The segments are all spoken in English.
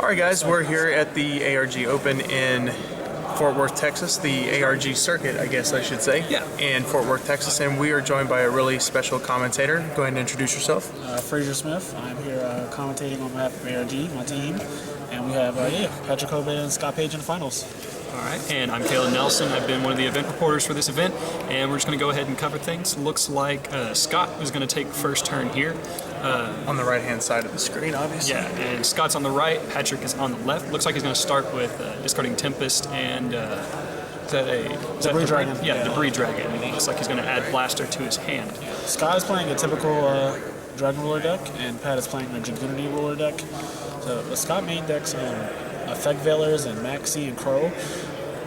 Alright guys, we're here at the ARG Open in Fort Worth, Texas, the ARG Circuit, I guess I should say, in Fort Worth, Texas, and we are joined by a really special commentator. Go ahead and introduce yourself. FRAZIER Smith. I'm here commentating on behalf of ARG, my team, and we have Patrick Hoban and Scott Page in the finals. Alright, and I'm Kayla Nelson. I've been one of the event reporters for this event, and we're just going to go ahead and cover things. Looks like Scott is going to take first turn here. On the right-hand side of the screen, obviously. Yeah, and Scott's on the right, Patrick is on the left. Looks like he's going to start with discarding Tempest and Debris Dragon. Yeah, Debris Dragon. And it looks like he's going to add Blaster to his hand. Scott is playing a typical Dragon Ruler deck, and Pat is playing a Divinity Ruler deck. So the Scott main decks Effect Veilers and Maxi and Crow.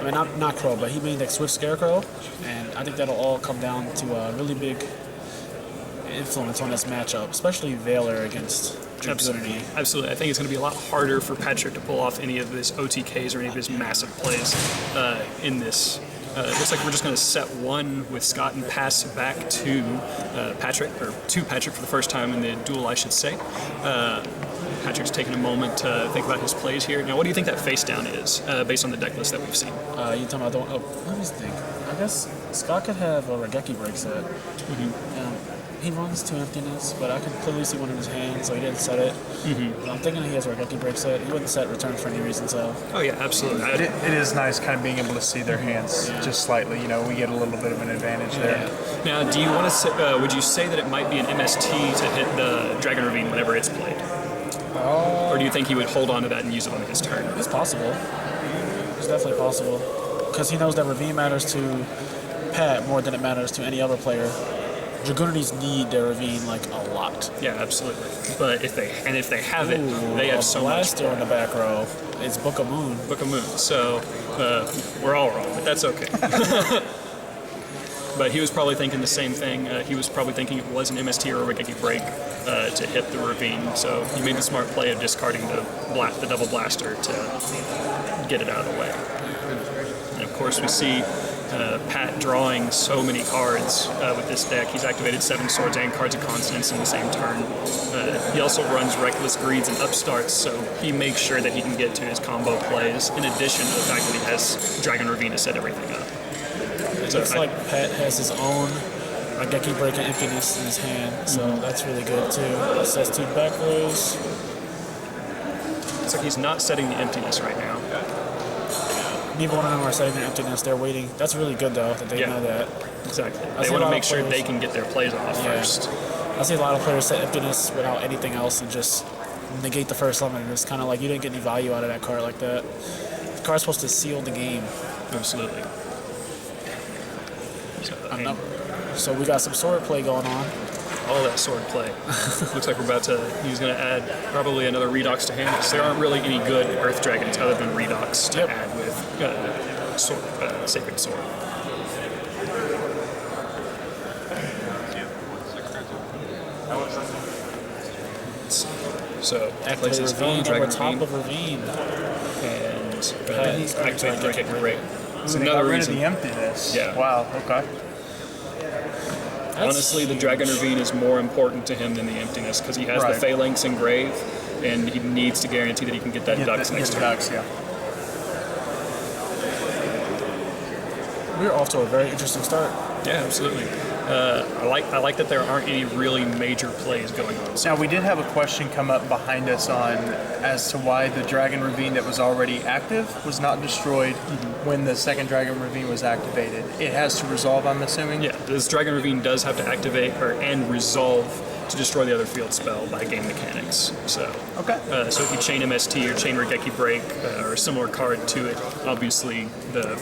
I mean, not Crow, but he main decks Swift Scarecrow, and I think that'll all come down to a really big influence on this matchup, especially Veiler against Divinity. Absolutely. I think it's going to be a lot harder for Patrick to pull off any of his OTKs or any of his massive plays in this. It looks like we're just going to set one with Scott and pass back to Patrick for the first time in the duel, I should say. Patrick's taking a moment to think about his plays here. Now, what do you think that face down is, based on the deck list that we've seen? You talking about let me think. I guess Scott could have a Regeki break set. He runs to emptiness, but I can clearly see one in his hand, so he didn't set it. I'm thinking he has a Regeki break set. He wouldn't set return for any reason, so. Oh yeah, absolutely. It is nice kind of being able to see their hands just slightly. You know, we get a little bit of an advantage there. Now, do you want to say, would you say that it might be an MST to hit the Dragon Ravine whenever it's played? Or do you think he would hold on to that and use it on his turn? It's possible. It's definitely possible. Because he knows that Ravine matters to Pat more than it matters to any other player. Dragunities need their Ravine like a lot. Yeah, absolutely. But if they have it, they have so much. Blaster in the back row. It's Book of Moon. Book of Moon. So we're all wrong, but that's okay. But he was probably thinking the same thing. He was probably thinking it was an MST or a Regeki break to hit the Ravine. So he made the smart play of discarding the double blaster to get it out of the way. And of course, we see Pat drawing so many cards with this deck. He's activated 7 swords and cards of consonance in the same turn. He also runs Reckless Greeds and Upstarts, so he makes sure that he can get to his combo plays, in addition to the fact that he has Dragon Ravine to set everything up. It looks like Pat has his own Regeki break and emptiness in his hand, so that's really good too. Sets 2 back rows. Looks like he's not setting the emptiness right now. Neither one of them are setting their emptiness. They're waiting. That's really good, though, that they know that. Exactly. They want to make sure they can get their plays off first. I see a lot of players set emptiness without anything else and just negate the first summon. It's kind of like you didn't get any value out of that card like that. The card's supposed to seal the game. Absolutely. So we got some sword play going on. All that sword play. Looks like he's going to add probably another Redox to hand, because there aren't really any good Earth Dragons other than Redox to add with Sacred Sword. So, places Ravine Dragon over top of Ravine. And activate Regeki break. It's another reason. The emptiness. Yeah. Wow, okay. Honestly, the Dragon Ravine is more important to him than the emptiness, because he has the Phalanx engraved, and he needs to guarantee that he can get that Dux next turn. We're off to a very interesting start. Yeah, absolutely. I like that there aren't any really major plays going on. Now, we did have a question come up behind us as to why the Dragon Ravine that was already active was not destroyed when the second Dragon Ravine was activated. It has to resolve, I'm assuming? Yeah, this Dragon Ravine does have to activate and resolve to destroy the other field spell by game mechanics. So, so if you chain MST or chain Regeki Break or a similar card to it, obviously the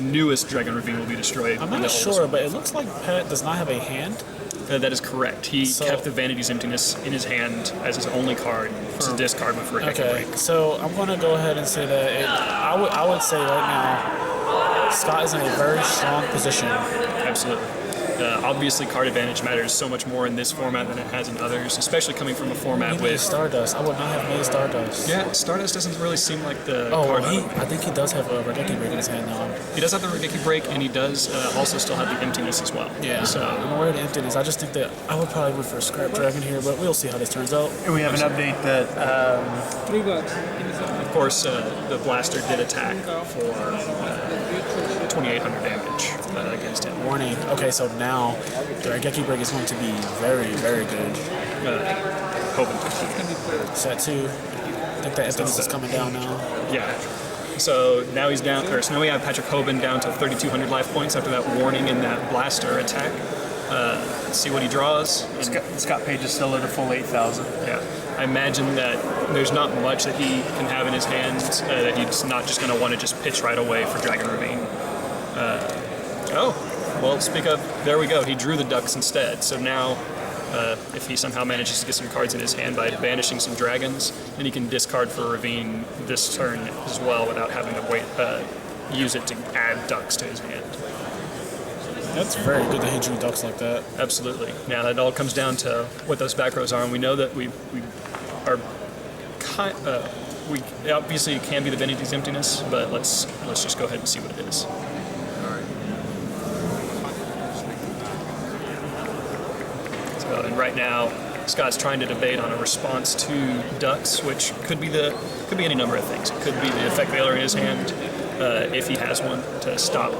newest Dragon Ravine will be destroyed. I'm not sure, but it looks like Pat does not have a hand. That is correct. He kept the Vanity's Emptiness in his hand as his only card to discard with Regeki Break. So I'm going to go ahead and say that I would say right now Scott is in a very strong position. Absolutely. Obviously, card advantage matters so much more in this format than it has in others, especially coming from a format He made with... Stardust. I would not have made Stardust. Yeah, Stardust doesn't really seem like the Oh, card. I think he does have a Regeki Break in his hand now. He does have the Regeki Break, and he does also still have the Emptiness as well. Yeah, So, I'm aware of the emptiness. I just think that I would probably went for a Scrap Dragon here, but we'll see how this turns out. And we have an update that of course, the Blaster did attack for 2,800 damage against him. Warning. Okay, so now the Regeki Break is going to be very, very good. Hoban. Set 2. I think that emptiness is coming down now. Yeah. So now he's down, or so now we have Patrick Hoban down to 3,200 life points after that warning in that Blaster attack. Let's see what he draws. Scott Page is still at a full 8,000. Yeah. I imagine that there's not much that he can have in his hands, that he's not just going to want to just pitch right away for Dragon Ravine. Well, speak of, there we go. He drew the Ducks instead. So now, if he somehow manages to get some cards in his hand by banishing some dragons, then he can discard for Ravine this turn as well without having to use it to add Ducks to his hand. That's very good that he drew Ducks like that. Absolutely. Now it all comes down to what those back rows are, and we know that we are we obviously it can be the Vanity's Emptiness, but let's just go ahead and see what it is. So, and right now, Scott's trying to debate on a response to Ducks, which could be any number of things. It could be the Effect Veiler in his hand, if he has one, to stop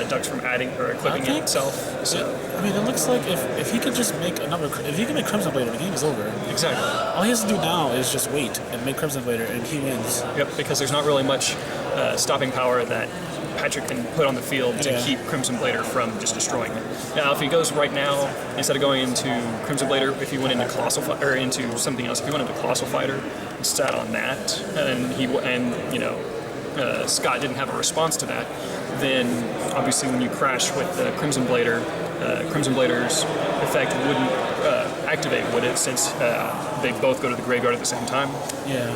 Ducks from adding or equipping it itself. So I mean, it looks like if he could just make if he can make Crimson Blader, the game is over. exactly. All he has to do now is just wait and make Crimson Blader, and he wins. Yep, because there's not really much stopping power that Patrick can put on the field to keep Crimson Blader from just destroying it. Now, if he goes right now, instead of going into Crimson Blader, if he went into Colossal Fighter, or into something else, if he went into Colossal Fighter and sat on that, and Scott didn't have a response to that, then obviously when you crash with the Crimson Blader, Crimson Blader's effect wouldn't activate, would it, since they both go to the graveyard at the same time? Yeah.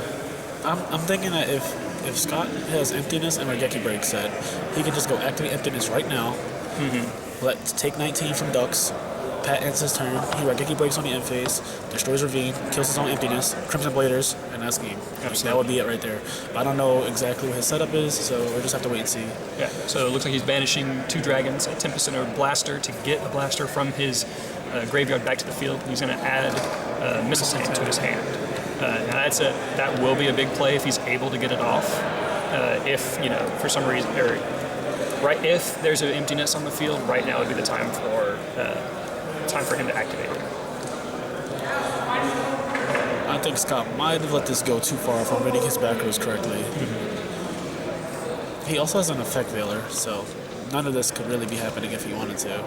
I'm thinking that if Scott has Emptiness and Regeki Break set, he can just go activate Emptiness right now. Take 19 from Ducks. Pat ends his turn. He Regeki Breaks on the end phase, destroys Ravine, kills his own Emptiness, Crimson Bladers, and that's game. That would be it right there. But I don't know exactly what his setup is, so we'll just have to wait and see. Yeah, so it looks like he's banishing 2 dragons, a Tempest and a Blaster, to get a Blaster from his graveyard back to the field. He's going to add Missile Tank to his hand. Now that will be a big play if he's able to get it off. If, for some reason, if there's an emptiness on the field, right now would be the time for him to activate it. I think Scott might have let this go too far if I'm reading his back rows correctly. He also has an Effect Veiler, so none of this could really be happening if he wanted to.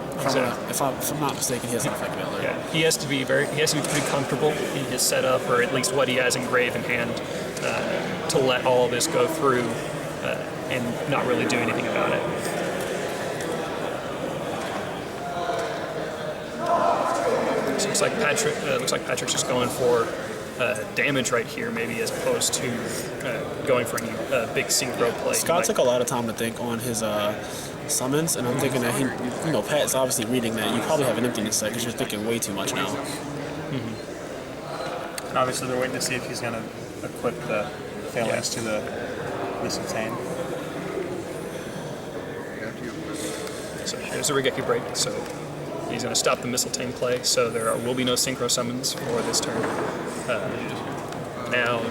If I'm not mistaken, he has an Effect Veiler. Yeah, he has to be pretty comfortable in his setup, or at least what he has engraved in hand, to let all of this go through and not really do anything about it. So looks like Patrick's just going for damage right here, maybe, as opposed to going for any big synchro play. Scott took a lot of time to think on his summons, and I'm thinking that Pat's obviously reading that you probably have an Emptiness set because you're thinking way too much now. And obviously they're waiting to see if he's going to equip the phalanx to the Missile Tank. So here's a Regeki Break, so he's going to stop the Missile Tank play, so there will be no synchro summons for this turn. Now,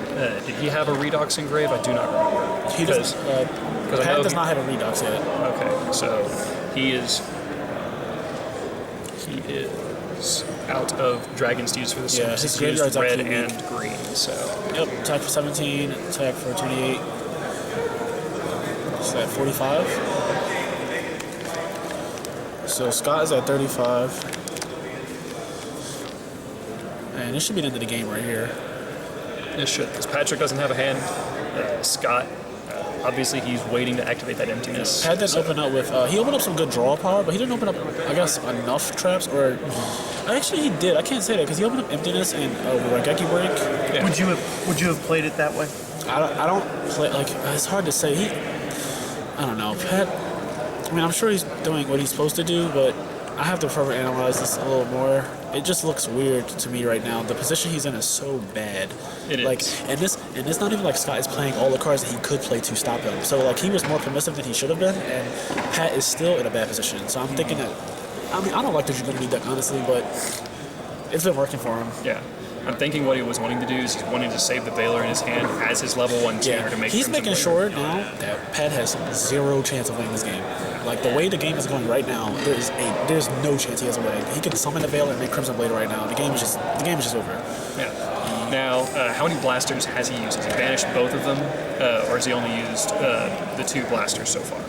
did he have a Redox engrave? I do not remember. He does. Pat does not have a Redox yet. Okay, so he is out of dragons to use for the summons. His He's used graveyard's red actually and weak. green, so... Yep, attack for 17, attack for 28. Is that 45? So Scott is at 35. And this should be the end of the game right here. It should, because Patrick doesn't have a hand. Scott, obviously he's waiting to activate that emptiness. Pat didn't open up with, he opened up some good draw power, but he didn't open up, I guess, enough traps, or... Actually, he did. I can't say that, because he opened up Emptiness and Regeki Break. Yeah. Would you have played it that way? I don't play, it's hard to say. I don't know. Pat, I mean, I'm sure he's doing what he's supposed to do, but I have to further analyze this a little more. It just looks weird to me right now. The position he's in is so bad. It is. Like, and it's not even like Scott is playing all the cards that he could play to stop him. So like he was more permissive than he should have been, and Pat is still in a bad position. So I'm thinking that, I mean, I don't like the Dragoon deck honestly, but it's been working for him. Yeah. I'm thinking what he was wanting to do is he's wanting to save the Baylor in his hand as his level 1 tuner to make. He's Crimson making Blade. sure now that Pat has zero chance of winning this game. Like the way the game is going right now, there's no chance he has a win. He can summon the Baylor and make Crimson Blade right now. The game is just over. Yeah. Now, how many blasters has he used? Has he banished both of them, or has he only used the 2 blasters so far?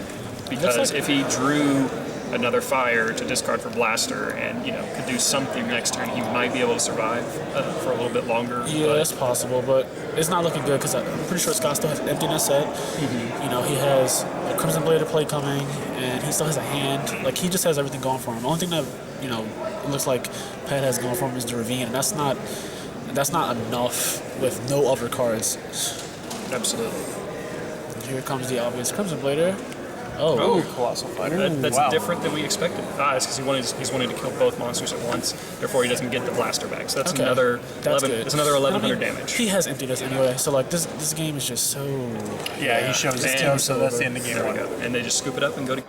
Because if he drew another fire to discard for blaster and could do something next turn, he might be able to survive for a little bit longer. Yeah, that's possible, but it's not looking good because I'm pretty sure Scott still has emptiness set. He has a Crimson Blade to play coming, and he still has a hand. Like he just has everything going for him. The only thing that it looks like Pat has going for him is the Ravine, and that's not enough with no other cards. Absolutely. Here comes the obvious Crimson Blader. Oh, Colossal Fighter. That's Wow. different than we expected. It's because he's wanting to kill both monsters at once. Therefore, he doesn't get the blaster back. So that's another 1100 damage. He has emptiness anyway, so like this game is just so. Yeah, he shows his team, so that's the end of game There we 1. go. And they just scoop it up and go to.